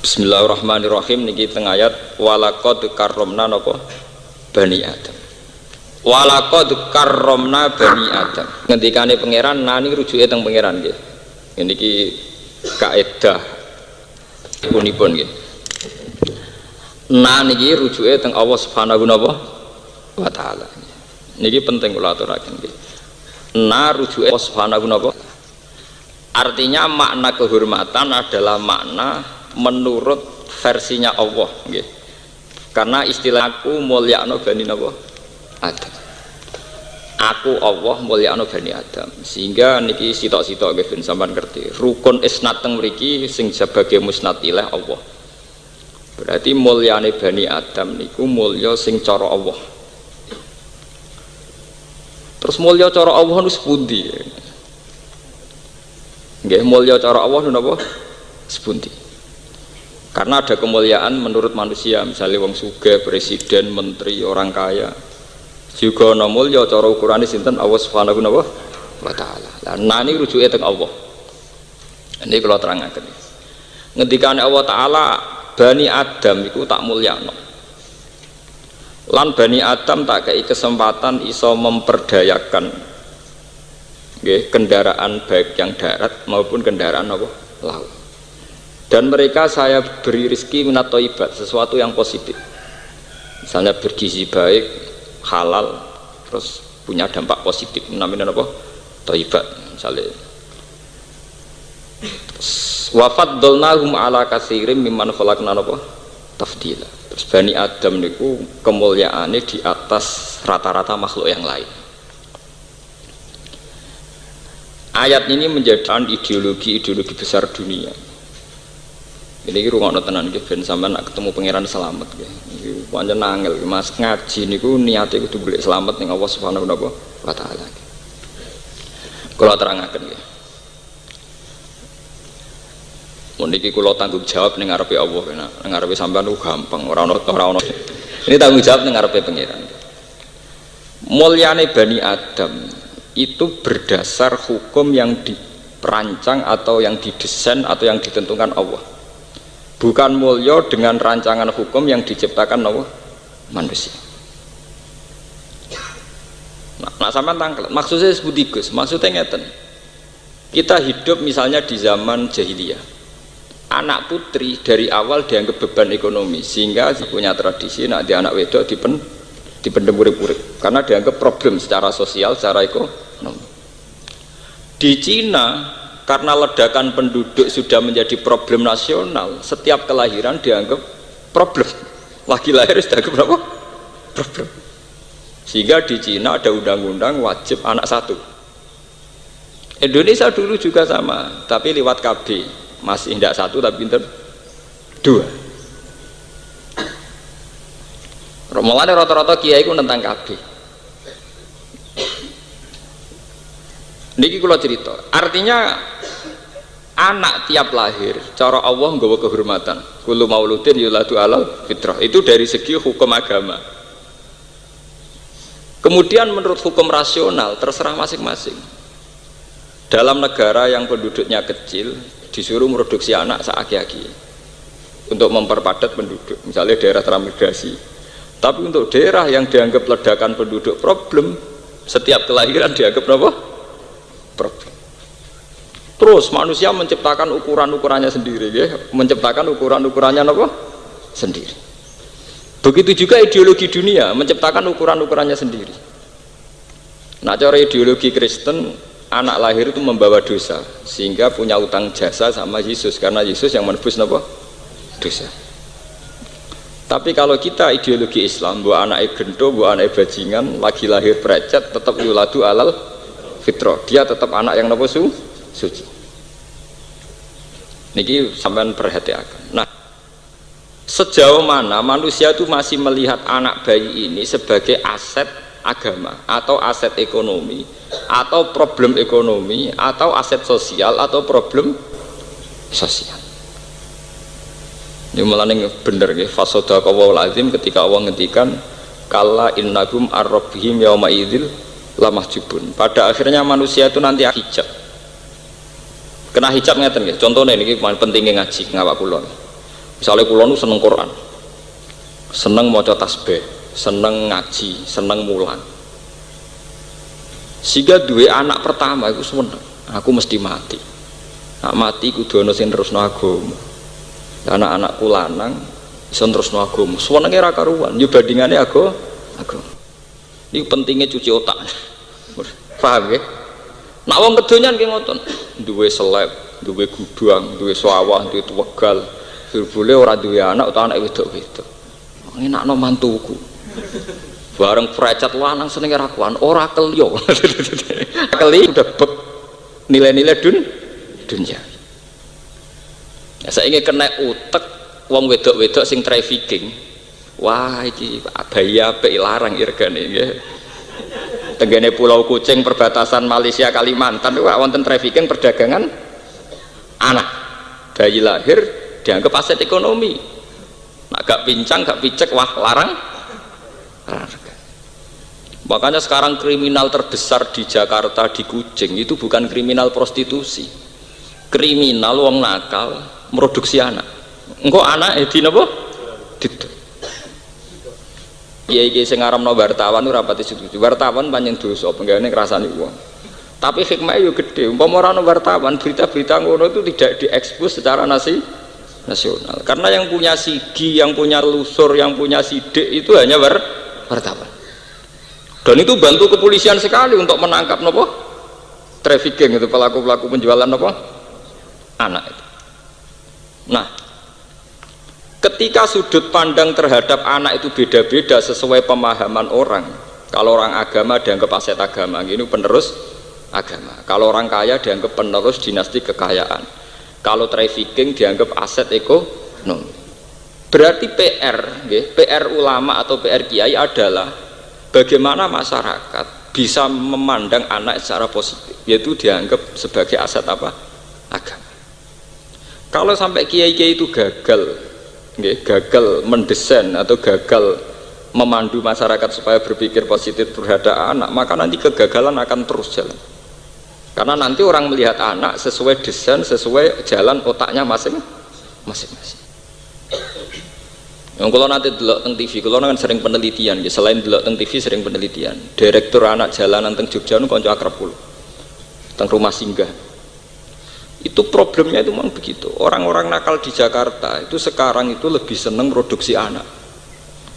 Bismillahirrahmanirrahim. Niki teng ayat walaqad karramna napa bani Adam. Walaqad karramna bani Adam. Ngendikane pangeran nani rujuke teng pangeran nggih. Niki kaidah punipun nggih. Niki rujuke teng Allah Subhanahu wa taala. Niki penting kula aturaken nggih. Rujuke Allah Subhanahu wa taala. Artinya makna kehormatan adalah makna menurut versinya Allah nggih. Karena istilah aku mulyakno bani napa Adam. Aku Allah mulyakno bani Adam. Sehingga niki sitok-sitok nggih ben sampean ngerti. Rukun isnad teng mriki sing sebagai musnad ilah Allah. Berarti mulyane bani Adam niku mulya sing cara Allah. Terus mulya cara Allah nu sepundi? Nggih mulya cara Allah nu napa? Sepundi? Karena ada kemuliaan menurut manusia, misalnya wong sugih, presiden, menteri, orang kaya. Juga ana mulya cara ukurane sinten Allah Subhanahu wa taala. Lah nani rujuke teng Allah. Ini kula terangaken. Ngendikane Allah taala Bani Adam iku tak mulyakno. Lan Bani Adam tak kei kesempatan iso memperdayakan nggih kendaraan baik yang darat maupun kendaraan apa laut. Dan mereka saya beri rezeki minat thayyibat, sesuatu yang positif. Misalnya bergizi baik, halal, terus punya dampak positif. Namanya apa? Thayyibat misalnya. Wa faddalnahum ala katsirin mimman khalaqna apa? Tafdila. Terus Bani Adam niku kemuliaannya di atas rata-rata makhluk yang lain. Ayat ini menjadi ideologi besar dunia. Ini rungokno tenan nggih ben sampean nak ketemu pangeran selamat nggih. Iki pancen angel Mas ngaji niku niate kudu golek selamat ning Allah Subhanahu wa taala. Kula terangaken nggih. Mun niki kula tanggung jawab ning ngarepe Allah ning ngarepe sampean ku gampang ora ono. Ini tanggung jawab ning ngarepe pangeran. Mulyane Bani Adam itu berdasar hukum yang diperancang atau yang didesain atau yang ditentukan Allah. Bukan mulya dengan rancangan hukum yang diciptakan Allah manusia. Nah sampean tangkel. Maksudnya seperti Gus, maksudnya ngeten. Kita hidup misalnya di zaman jahiliyah. Anak putri dari awal dianggap beban ekonomi sehingga punya tradisi nak di anak wedok dipendem urip-urip karena dianggap problem secara sosial, secara ekonomi. Di Cina karena ledakan penduduk sudah menjadi problem nasional, setiap kelahiran dianggap problem. Lagi lahir sudah dianggap berapa? Problem. Sehingga di Cina ada undang-undang wajib anak satu. Indonesia dulu juga sama, tapi lewat KB. Masih tidak satu tapi pinter dua. Mulane rata-rata kiai ku tentang KB. Niki kula cerita. Artinya anak tiap lahir cara Allah nggawa kehormatan. Kullu mauludin yuladu alal fitrah. Itu dari segi hukum agama. Kemudian menurut hukum rasional terserah masing-masing. Dalam negara yang penduduknya kecil disuruh memproduksi anak seaki-aki untuk memperpadat penduduk. Misalnya daerah transmigrasi. Tapi untuk daerah yang dianggap ledakan penduduk problem, setiap kelahiran dianggap apa? Problem. Terus manusia menciptakan ukuran-ukurannya sendiri ya, menciptakan ukuran-ukurannya apa? Sendiri. Begitu juga ideologi dunia menciptakan ukuran-ukurannya sendiri. Nah, cara ideologi Kristen anak lahir itu membawa dosa sehingga punya utang jasa sama Yesus karena Yesus yang menebus apa? Dosa. Tapi kalau kita ideologi Islam, buat anak gento, buat anak bajingan, lagi lahir precet, tetap yuladu alal fitrah. Dia tetap anak yang napa suci. Niki sampean perhatikan. Nah, sejauh mana manusia itu masih melihat anak bayi ini sebagai aset agama atau aset ekonomi atau problem ekonomi atau aset sosial atau problem sosial. Ini mulane bener nggih fasodaqallahul azim ketika Allah ngendikan kalla innahum ar-rabbihim yauma idzil lamahjubun. Pada akhirnya manusia itu nanti hijab. Kena hijab ngeten nggih. Contohnya niki pentingnya ngaji ngawak kula. Misalnya kula nu seneng Quran, seneng maca tasbih, seneng ngaji, seneng mulang. Sehingga dua anak pertama itu seneng, aku mesti mati. Nak mati kudu ana sing terusno agama. Anak-anakku lanang iso terusno agama. Senenge ra karuan, yo bandingane agama. Ini pentingnya cuci otak. Paham ya? Nak wong kedonyan ki ngoten, duwe seleb, duwe gudang, duwe sawah, duwe tuwegal. Boleh ora duwe anak utawa anak wedok-wedok. Ngenakno mantuku. Bareng precet lanang senenge ra kuan, ora kelyo. Keli udah bek nilai-nilai dunia. Ya saiki kena utek wong wedok-wedok sing trafficking. Wah iki bayi apik larang irgane nggih. Tenggene Pulau Kucing perbatasan Malaysia Kalimantan itu wonten trafficking perdagangan anak. Bayi lahir dianggap aset ekonomi. Nak gak pincang, gak picek, wah larang. Makanya sekarang kriminal terbesar di Jakarta di Kucing itu bukan kriminal prostitusi. Kriminal wong nakal produksi anak. Engko anak di napa? Ditu. Kiai-kiai sing ngaramno wartawan ora pati setuju. Wartawan pancen dosa, penggane ngrasani wong. Tapi hikmahnya yo gede. Umpama ora ono wartawan, berita-berita ngono itu tidak diekspos secara nasional. Karena yang punya sigi, yang punya lusur, yang punya sidik itu hanya wartawan. Dan itu bantu kepolisian sekali untuk menangkap nopo trafficking itu, pelaku-pelaku penjualan nopo anak itu. Nah, ketika sudut pandang terhadap anak itu beda-beda sesuai pemahaman orang. Kalau orang agama dianggap aset agama, ini penerus agama. Kalau orang kaya dianggap penerus dinasti kekayaan. Kalau trafficking dianggap aset ekonomi. Berarti PR ulama atau PR kiai adalah bagaimana masyarakat bisa memandang anak secara positif, yaitu dianggap sebagai aset apa? Agama. Kalau sampai kiai-kiai itu gagal mendesain atau gagal memandu masyarakat supaya berpikir positif terhadap anak, maka nanti kegagalan akan terus jalan. Karena nanti orang melihat anak sesuai desain, sesuai jalan otaknya masing-masing. Yang kalau nanti delok teng TV, kalau kan sering penelitian, ya. Selain delok teng TV sering penelitian. Direktur anak jalanan teng Jogja nu kanca akrab kula. Teng rumah singgah. Itu problemnya itu memang begitu. Orang-orang nakal di Jakarta itu sekarang itu lebih seneng produksi anak.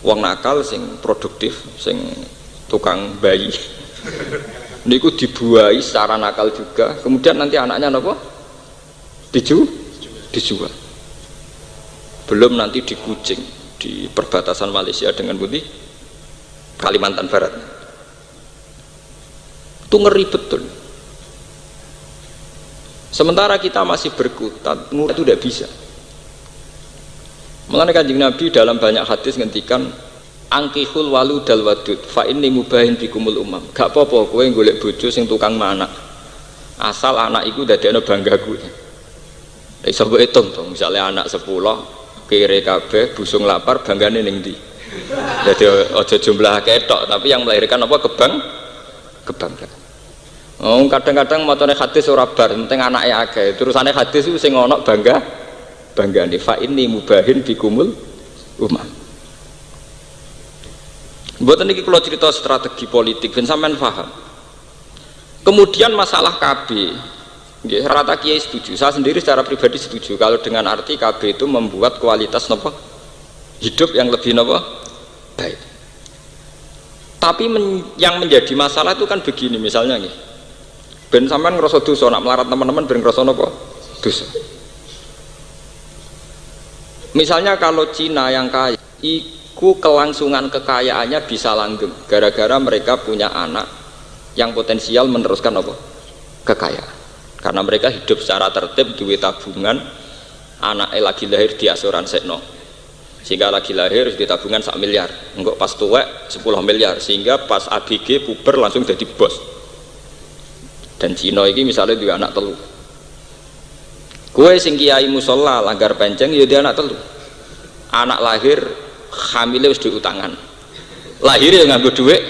Wong nakal sing produktif, sing tukang bayi. Niku dibuai secara nakal juga. Kemudian nanti anaknya apa? Dijual. Belum nanti di Kucing, di perbatasan Malaysia dengan Putih Kalimantan Barat. Itu ngeri betul. Sementara kita masih berkutat, itu tidak bisa. Mengenai Kanjeng Nabi dalam banyak hadis ngendikan angkihul waludal wadud fa inni mubahin bikumul umam. Gak apa-apa kowe golek bojo sing tukang manak. Asal anak iku dadekno banggaku. Iso mbok hitung to, misale anak 10 kere kabeh busung lapar banggane ning ndi. Dadi aja jumlah ketok, tapi yang melahirkan apa kebanggaan. Oh, kadang-kadang macane hadis ora bar, penting anake akeh. Terusane hadis itu sing ana banggane fa inni mubahin bikumul umam. Mboten iki kula cerita strategi politik ben sampean paham. Kemudian masalah KB, nggih rata kiai setuju. Saya sendiri secara pribadi setuju kalau dengan arti KB itu membuat kualitas napa hidup yang lebih napa baik. Tapi yang menjadi masalah itu kan begini misalnya nih. Ben sampean ngrasa dosa nak melarat teman-teman ben ngrasa napa dosa. Misalnya kalau Cina yang kaya iku kelangsungan kekayaannya bisa langgeng gara-gara mereka punya anak yang potensial meneruskan apa? Kekayaan. Karena mereka hidup secara tertib, duit tabungan, anaknya lagi lahir di asuransikno. Sehingga lagi lahir di tabungan 1 miliar. Enggak pas tuwek 10 miliar sehingga pas ABG puber langsung jadi bos. Dan Cina ini misalnya juga anak telu. Kue sing kiai musola langgar penceng ya dia anak telu. Anak lahir hamilnya wis diutangan, lahir ya nganggo duit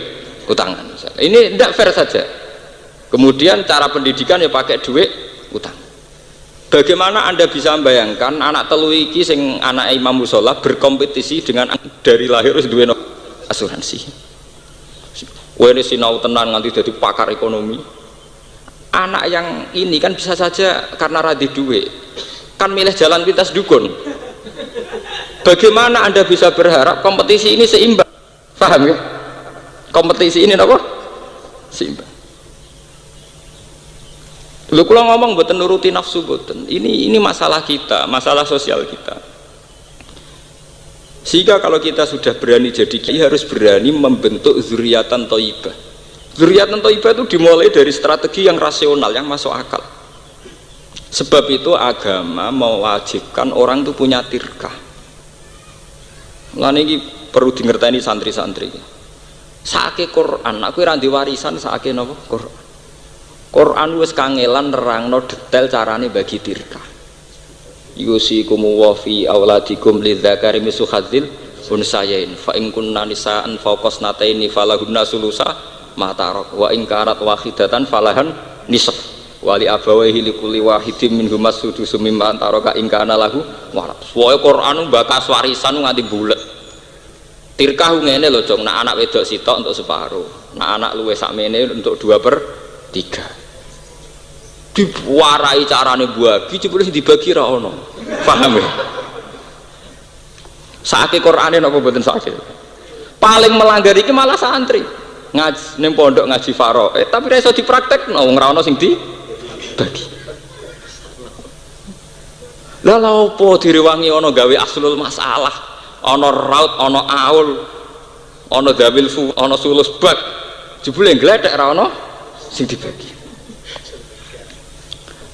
utangan. Ini tidak fair saja. Kemudian cara pendidikan ya pakai duit utang. Bagaimana Anda bisa membayangkan anak telu iki sing anak imam musola berkompetisi dengan dari lahir wis duwe asuransi. Wene sinau tenan nganti dadi pakar ekonomi. Anak yang ini kan bisa saja karena radhi duit kan milih jalan pintas dukun. Bagaimana Anda bisa berharap kompetisi ini seimbang? Paham ya? Kompetisi ini apa? Seimbang. Lu kalau ngomong mboten nuruti nafsu mboten. Ini masalah kita, masalah sosial kita. Sehingga kalau kita sudah berani jadi kiai harus berani membentuk zuriatan thayyibah. Zuriatan thayyibah itu dimulai dari strategi yang rasional, yang masuk akal. Sebab itu agama mewajibkan orang itu punya tirkah. Lan iki perlu dingerteni santri-santri. Saake Quran, aku ora ndek warisan saake napa? Quran. Quran wis kangelan nerangno detail carane bagi tirkah. Yusikum wa fi auladikum lidzakari mislu hadzil unsayain fa in kunna nisaan fawqas nataini falahunna sulusa ma tarak wa in karat wahidatan falahan nisf wa li abawaihi likulli wahidin minhum as-sudus mimma taraka in kana lahu warat. Wae Quran bakas warisan nganti bulet. Tirkah ngene lho, Jong, nek anak wedok sitok untuk separuh, nek anak luwih sakmene untuk 2/3. Diwarai carane bagi jebule dibagi ra ono. Paham ya? Saiki Qur'ane napa mboten saiki. Paling melanggar iki malah santri. Ngaji ning pondok ngaji faro. Tapi ra iso dipraktekno wong ra ono sing dibagi. Lah lha opo direwangi ono gawe aslul masalah, ono raut, ono aul, ono dawil fu, ono sulus bak. Jebule gledek ra ono sing dibagi.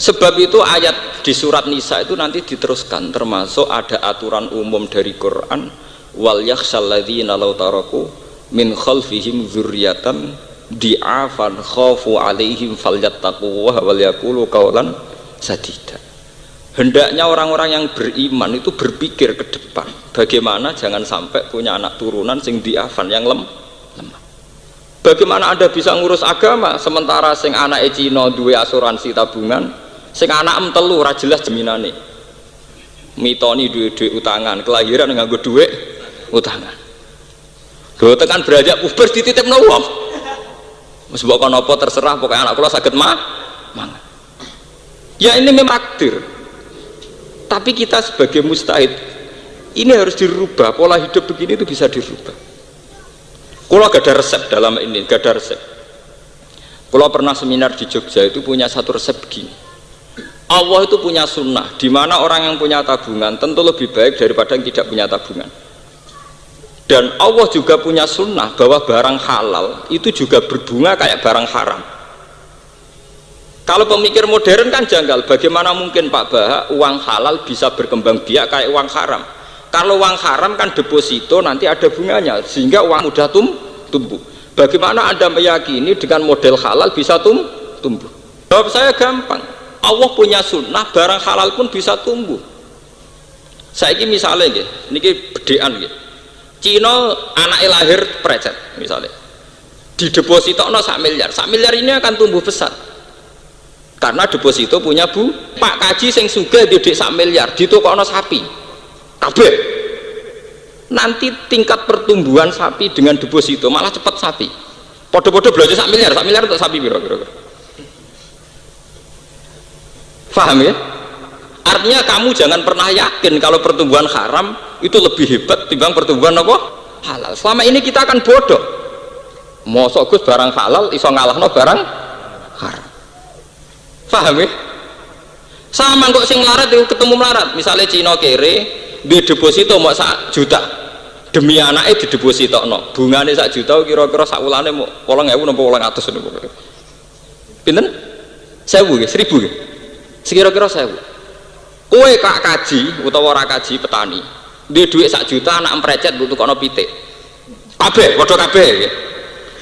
Sebab itu ayat di surat Nisa itu nanti diteruskan, termasuk ada aturan umum dari Quran, wal yakhshal ladzina law taraku min khalfihim dzurriatan di'afan khafu alaihim falyattaqullaha wal yaqulu qawlan sadida. Hendaknya orang-orang yang beriman itu berpikir ke depan, bagaimana jangan sampai punya anak turunan sing di'afan yang lemah. Bagaimana Anda bisa ngurus agama sementara sing anake Cina duwe asuransi tabungan, sing anak telu ora jelas jaminane, mitoni duwe utangan, kelahiran nganggo duwe utangan. Lho tekan beranjak puber dititipno wong. Wis mbok kono apa terserah, pokoknya anak kula saged mangan. Ya ini memang takdir. Tapi kita sebagai mustahid ini harus dirubah, pola hidup begini itu bisa dirubah. Kula gak ada resep dalam ini, gak ada resep. Kula pernah seminar di Jogja itu punya satu resep begini. Allah itu punya sunnah, di mana orang yang punya tabungan tentu lebih baik daripada yang tidak punya tabungan. Dan Allah juga punya sunnah bahwa barang halal itu juga berbunga kayak barang haram. Kalau pemikir modern kan janggal, bagaimana mungkin Pak Baha uang halal bisa berkembang biak kayak uang haram? Kalau uang haram kan deposito nanti ada bunganya, sehingga uang mudah tumbuh. Bagaimana Anda meyakini dengan model halal bisa tumbuh? Jawab saya gampang. Allah punya sunnah, barang halal pun bisa tumbuh. Saiki misalnya nggih, niki bedekan nggih. Cina anaknya lahir precet misalnya. Di depositokno 1 miliar. 1 miliar ini akan tumbuh besar. Karena deposito punya Pak Kaji sing sugih didik 1 miliar, ditokno sapi. Kabeh. Nanti tingkat pertumbuhan sapi dengan deposito malah cepat sapi. Podo-podo belanja 1 miliar, 1 miliar untuk sapi kira-kira. Paham ya? Artinya kamu jangan pernah yakin kalau pertumbuhan haram itu lebih hebat timbang pertumbuhan apa? Halal. Selama ini kita akan bodoh. Mosok Gus barang halal iso ngalahno barang haram. Paham ya? Sama kok sing melarat itu ketemu melarat. Misalnya Cina kere di deposito mau 1 juta. Demi anaknya di deposito no. Bungane 1 juta kira-kira sakulane mau 8.000 napa 800 niku. Pinten? 1.000 nggih, 1.000 nggih. Sekira-kira 1.000. Kowe kak kaji utawa ora kaji petani, duwe dhuwit 1 juta anak emprecet mbok tukokno pitik. Kabeh padha kabeh nggih.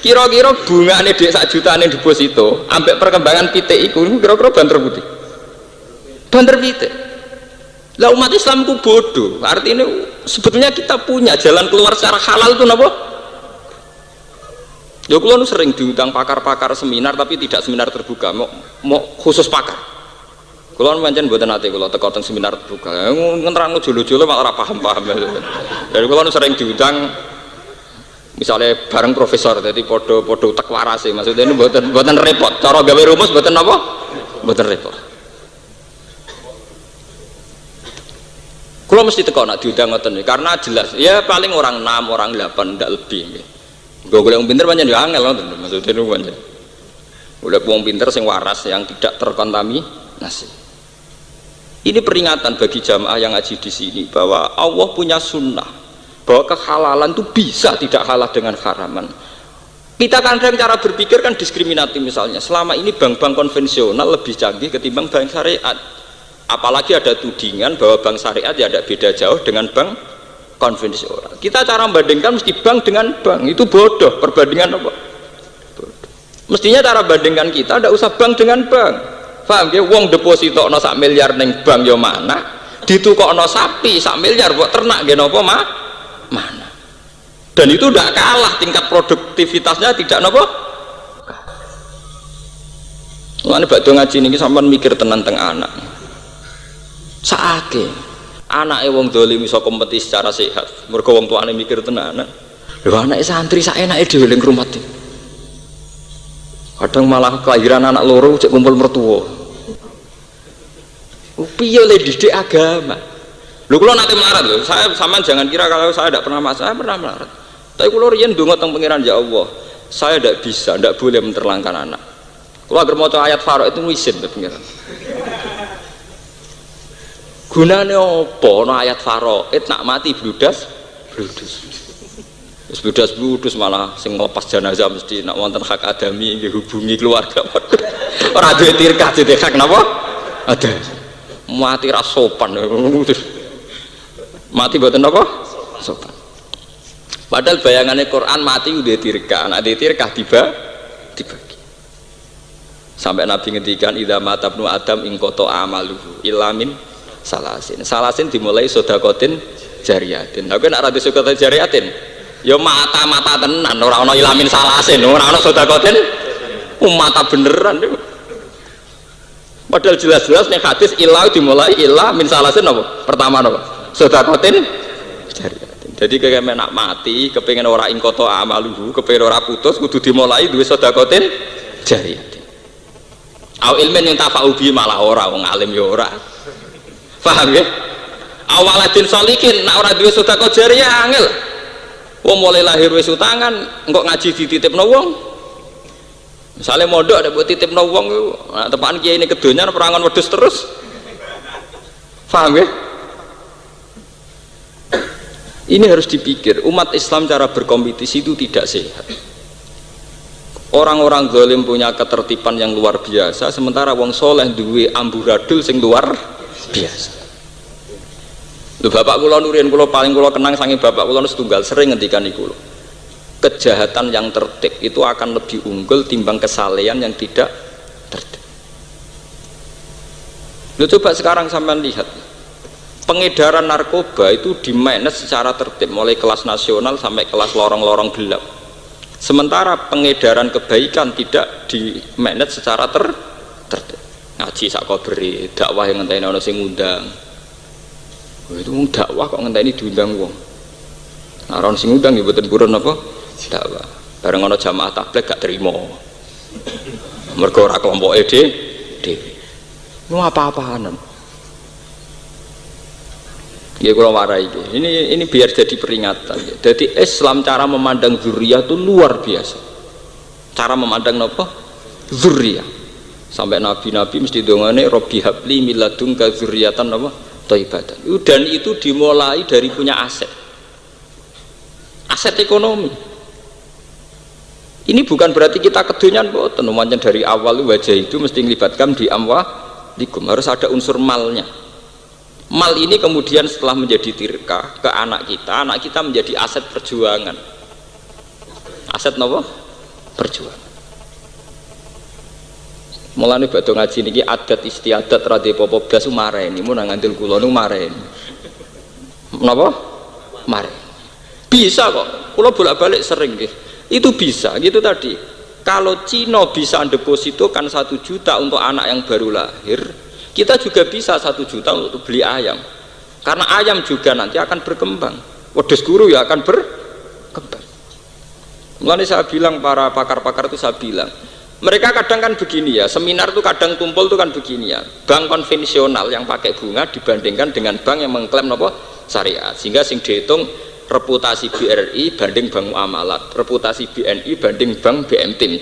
Kira-kira bungane dhuwit 1 juta ning deposito ambek perkembangan pitik iku kira-kira banter putih. Banter pitik. Lah umat Islam ku bodoh. Artinya sebetulnya kita punya jalan keluar secara halal itu napa? Ya kula nu sering diundang pakar-pakar seminar tapi tidak seminar terbuka, mau khusus pakar. Kula pancen mboten nate kula teko teng seminar buka. Ngenterangno jolo-jolo malah ora paham-paham. Dari kula sering diundang misalnya bareng profesor, jadi podo tak warase, maksudnya ini buatan repot, cara gawe rumus buatan apa? Buatan repot. Kalau mesti teko nak diundang ngoten nih, karena jelas, ya paling orang 6, orang 8, tidak lebih. Gue yang pinter banyak ya angel ngoten, maksudnya itu banyak. Udah wong pinter sing waras yang tidak terkontaminasi. Ini peringatan bagi jamaah yang ngaji di sini bahwa Allah punya sunnah. Bahwa kehalalan itu bisa tidak kalah dengan haraman. Kita kadang cara berpikir kan diskriminatif, misalnya selama ini bank-bank konvensional lebih canggih ketimbang bank syariat, apalagi ada tudingan bahwa bank syariat ya tidak beda jauh dengan bank konvensional. Kita cara membandingkan mesti bank dengan bank, itu bodoh. Perbandingan apa? Bodoh. Mestinya cara bandingkan kita tidak usah bank dengan bank. Paham ya? Wong deposito no 1 miliar neng bank yo mana, ditukokno sapi 1 miliar buat ternak gen apa mana, dan itu tidak kalah tingkat produktivitasnya, tidak nopo. Mulane badhe ngaji niki sampean mikir tenan teng anak. Saake anake wong dolim iso kompetisi secara sehat, mergo wong tuane mikir tenan. Lho anake santri sak enake dhewe ning rumah. Kadang malah kelahiran anak loro cek kumpul mertua. Piye le didik agama. Lho kula nate melarat lho, saya sampean jangan kira kalau saya tidak pernah saya pernah melarat. Tapi kula riyen ndonga teng pangeran, ya Allah, saya tidak bisa, tidak boleh menterlankan anak. Kula agar maca ayat Farouk itu wisin ke pangeran. Gunane apa ana ayat Farouk? Nak mati bludus. Wis bludus malah sing nglepas jenazah mesti nak wonten hak adami nggih hubungi keluarga. Ora duwe tirkah dite hak napa? Ada. Mati ra sopan. Mati buatan apa? Sopan. Padahal bayangannya Quran mati udah tirkah, anak tirkah dibagi. Sampai Nabi ngendikan idza mata ibnu Adam ingkoto amaluhu ilamin salasin dimulai sodakotin jariyatin. Tapi nak rada sodakotin jariyatin, ya mata tenan, orang ilamin salasin, orang sodakotin, mata beneran. Padahal jelas-jelas nih hadis ilau dimulai min salasin apa? Pertama apa? Sodakotin jariyatin. Jadi kayak menak mati kepengen orang ingkoto amaluhu, kepengen orang putus kudu dimulai duwe sodakotin jariyatin. Au ilmin yang tafa'u bi malah wong alim ya ora. Paham ya? Awaladin sholikin nak ora duwe sedekah jariyah angel. Wong mulai lahir wis utangan, engko ngaji dititipno wong. Misale mondok ada buat titipno wong iku, nah, tepakan kiai ini kedonyan perangan wedhus terus. Paham ya? Ini harus dipikir, umat Islam cara berkompetisi itu tidak sehat. Orang-orang zalim punya ketertiban yang luar biasa, sementara wong soleh duwe amburadul sing luar biasa. Lho bapak kula nurian kula paling kula kenang saking bapak kula setunggal sering ngendikan iku lho. Kejahatan yang tertib itu akan lebih unggul timbang kesalehan yang tidak tertib. Lho coba sekarang sampean lihat. Pengedaran narkoba itu dimanage secara tertib mulai kelas nasional sampai kelas lorong-lorong gelap. Sementara pengedaran kebaikan tidak dimanage secara tertib. Ngaji sak kabare, dakwah yang ngenteni ana sing ngundang. Itu dakwah kok ngenteni diundang wong. Nah, ora sing ngundang ya mboten purun apa? Dakwah. Bareng ana jamaah tabligh gak terima. Mergo ora kelompoke dhewe. Nu apa-apaan. Ya kalau warai ini biar jadi peringatan. Jadi Islam cara memandang zuriyah itu luar biasa. Cara memandang apa? Zuriyah. Sampai nabi-nabi mesti dongane Robbi habli miladunka zuriyatan apa? Thayyibatan. Dan itu dimulai dari punya aset. Aset ekonomi. Ini bukan berarti kita kedonyan boten. Umumnya dari awal wajah itu mesti melibatkan di amwalikum. Harus ada unsur malnya. Mal ini kemudian setelah menjadi tirka ke anak kita menjadi aset perjuangan. Aset apa? Perjuangan. Mulane badhe ngaji niki adat istiadat rade popo blas mareni mun ngandel kula nu mareni. Menapa? Mareni. Bisa kok. Kula bolak-balik sering nggih. Itu bisa gitu tadi. Kalau Cina bisa depositokan 1 juta untuk anak yang baru lahir, Kita juga bisa 1 juta untuk beli ayam, karena ayam juga nanti akan berkembang, wedhus guru ya akan berkembang. Mulanya saya bilang, para pakar-pakar itu saya bilang, mereka kadang kan begini ya, seminar itu kadang tumpul itu kan begini ya, bank konvensional yang pakai bunga dibandingkan dengan bank yang mengklaim apa syariat, sehingga sing dihitung reputasi BRI banding bank muamalat, reputasi BNI banding bank BMTIM.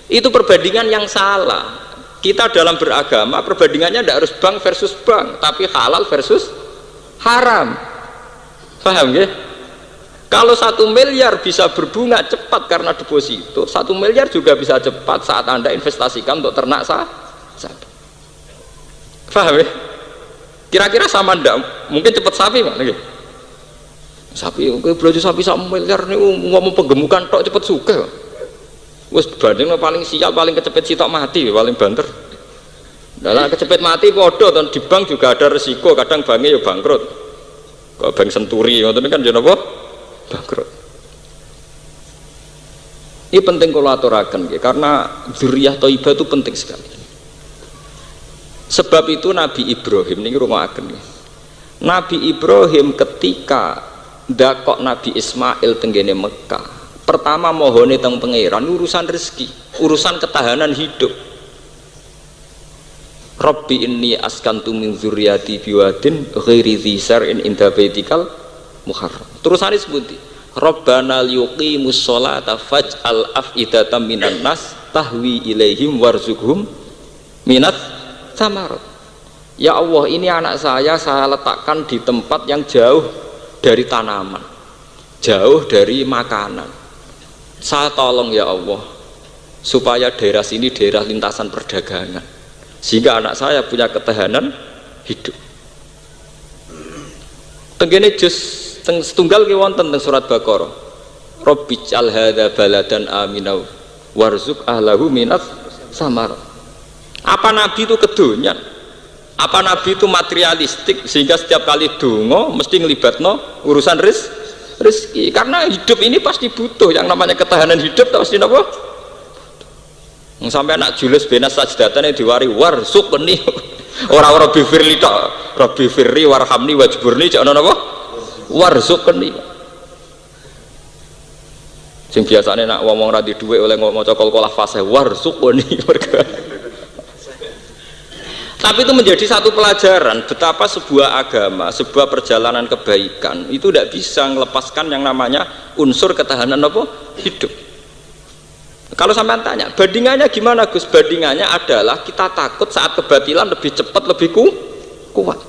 Itu perbandingan yang salah. Kita dalam beragama perbandingannya tidak harus bank versus bank, tapi halal versus haram. Paham ya? Kalau 1 miliar bisa berbunga cepat karena deposito, 1 miliar juga bisa cepat saat Anda investasikan untuk ternak sapi. Paham ya? Kira-kira sama ndak? Mungkin cepat sapi mana gitu? Sapi, belajar sapi 1 miliar nih ngomong penggemukan tok cepet suka. Wes banding paling sial, paling kecepet sitok mati, paling banter. Nah, kecepet mati podo, dan di bank juga ada resiko, kadang banknya ya bangkrut. Kalau bank Senturi, itu kan jadi apa? Bangkrut. Ini penting kalau aturakan, karena dzurriyyah thayyibah itu penting sekali. Sebab itu Nabi Ibrahim ini rungokaken. Nabi Ibrahim ketika ndakok Nabi Ismail tenggene Mekah, pertama mohone teng pangeran urusan rezeki, urusan ketahanan hidup. Rabbi inni askantu min dzurriyyati biwadin ghairi dzi zar'in inda baitikal muharram. Terusane sebuti Rabbana liyuqimus sholata faj'al af'idatan minan nas tahwi ilaihim warzuqhum minat samarat. Ya Allah, ini anak saya letakkan di tempat yang jauh dari tanaman, jauh dari makanan. Saya tolong ya Allah supaya daerah sini daerah lintasan perdagangan, sehingga anak saya punya ketahanan hidup. Tenggene juz setunggal ki wonten teng surat Baqarah. Rabbij'al hadza baladan aminau warzuq ahlahu minat samar. Apa Nabi itu kedonyan? Apa Nabi itu materialistik sehingga setiap kali donga mesti ngelibatno urusan rezeki? Karena hidup ini pasti butuh yang namanya ketahanan hidup, pasti apa? Sampai anak Julius benas sajdatan yang diwari warzuqni, orang Rabbi firli tok, Rabbi firli warhamni wajburni, jangan apa? Warzuqni. Sing biasane nak ngomong ra di dhuwit oleh maca qalqalah fasih warzuqni. Tapi itu menjadi satu pelajaran betapa sebuah agama, sebuah perjalanan kebaikan itu tidak bisa melepaskan yang namanya unsur ketahanan apa? Hidup. Kalau sampean tanya, bandingannya gimana Gus? Bandingannya adalah kita takut saat kebatilan lebih cepat, lebih kuat.